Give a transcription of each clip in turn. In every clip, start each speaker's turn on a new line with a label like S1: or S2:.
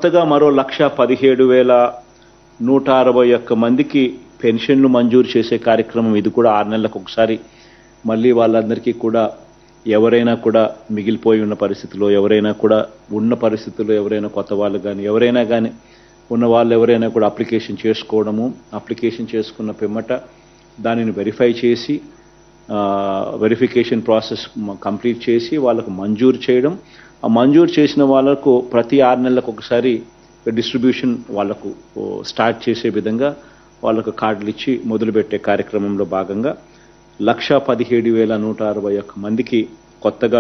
S1: కొత్తగా మరో 1,17,161 మందికి పెన్షన్లు మంజూరు చేసే కార్యక్రమం. ఇది కూడా 6 నెలలకు ఒకసారి మళ్ళీ వాళ్ళందరికీ కూడా ఎవరైనా కూడా మిగిలిపోయి ఉన్న పరిస్థితుల్లో, ఎవరైనా కూడా ఉన్న పరిస్థితుల్లో, ఎవరైనా కొత్త వాళ్ళు కానీ ఎవరైనా కానీ ఉన్న వాళ్ళు ఎవరైనా కూడా అప్లికేషన్ చేసుకోవడము, అప్లికేషన్ చేసుకున్న పిమ్మట దానిని వెరిఫై చేసి వెరిఫికేషన్ ప్రాసెస్ కంప్లీట్ చేసి వాళ్ళకు మంజూరు చేయడం. ఆ మంజూరు చేసిన వాళ్ళకు ప్రతి 6 నెలలకు ఒకసారి డిస్ట్రిబ్యూషన్ వాళ్ళకు స్టార్ట్ చేసే విధంగా వాళ్ళకు కార్డులు ఇచ్చి మొదలుపెట్టే కార్యక్రమంలో భాగంగా 1,17,161 మందికి కొత్తగా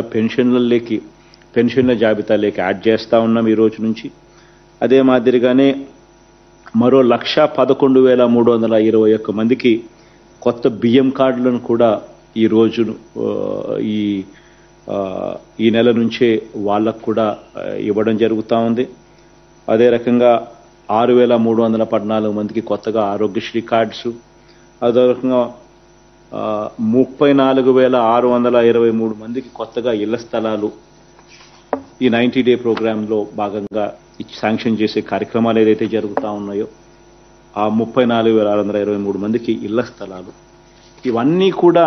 S1: పెన్షన్ల జాబితాలోకి యాడ్ చేస్తూ ఉన్నాం ఈ రోజు నుంచి. అదే మాదిరిగానే మరో 1,11,321 మందికి కొత్త బియ్యం కార్డులను కూడా ఈ రోజు ఈ నెల నుంచే వాళ్ళకు కూడా ఇవ్వడం జరుగుతూ ఉంది. అదే రకంగా 6,314 మందికి కొత్తగా ఆరోగ్యశ్రీ కార్డ్స్, అదే రకంగా 34,623 మందికి కొత్తగా ఇళ్ల స్థలాలు ఈ 90 డే ప్రోగ్రాంలో భాగంగా శాంక్షన్ చేసే కార్యక్రమాలు ఏదైతే జరుగుతూ ఉన్నాయో ఆ 34,623 మందికి ఇళ్ల స్థలాలు. ఇవన్నీ కూడా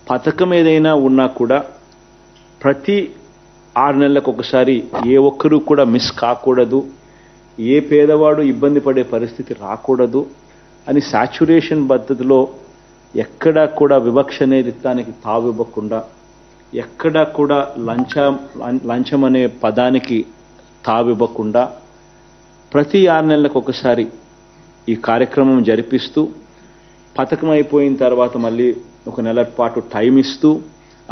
S1: పథకం ఏదైనా ఉన్నా కూడా ప్రతి 6 నెలలకు ఒకసారి ఏ ఒక్కరూ కూడా మిస్ కాకూడదు, ఏ పేదవాడు ఇబ్బంది పడే పరిస్థితి రాకూడదు అని సాచ్యురేషన్ పద్ధతిలో ఎక్కడా కూడా వివక్ష అనేది దానికి తావివ్వకుండా, ఎక్కడా కూడా లంచం అనే పదానికి తావివ్వకుండా ప్రతి 6 నెలలకు ఒకసారి ఈ కార్యక్రమం జరిపిస్తూ పథకం అయిపోయిన తర్వాత మళ్ళీ 1 నెల పాటు టైం ఇస్తూ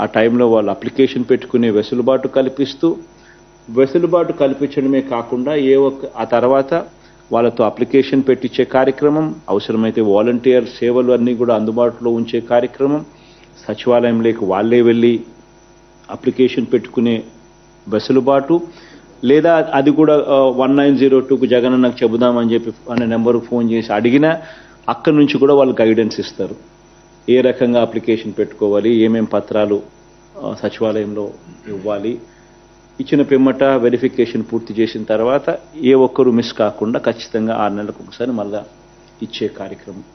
S1: ఆ టైంలో వాళ్ళు అప్లికేషన్ పెట్టుకునే వెసులుబాటు కల్పించడమే కాకుండా ఆ తర్వాత వాళ్ళతో అప్లికేషన్ పెట్టించే కార్యక్రమం, అవసరమైతే వాలంటీర్ సేవలు అన్నీ కూడా అందుబాటులో ఉంచే కార్యక్రమం, సచివాలయంలోకి వాళ్ళే వెళ్ళి అప్లికేషన్ పెట్టుకునే వెసులుబాటు, లేదా అది కూడా 1902కు జగనన్నకు చెబుదామని చెప్పి అనే నెంబర్కు ఫోన్ చేసి అడిగినా అక్కడి నుంచి కూడా వాళ్ళు గైడెన్స్ ఇస్తారు. ఏ రకంగా అప్లికేషన్ పెట్టుకోవాలి, ఏమేం పత్రాలు సచివాలయంలో ఇవ్వాలి, ఇచ్చిన పిమ్మట వెరిఫికేషన్ పూర్తి చేసిన తర్వాత ఏ ఒక్కరూ మిస్ కాకుండా ఖచ్చితంగా 6 నెలలకు ఒకసారి మళ్ళా ఇచ్చే కార్యక్రమం.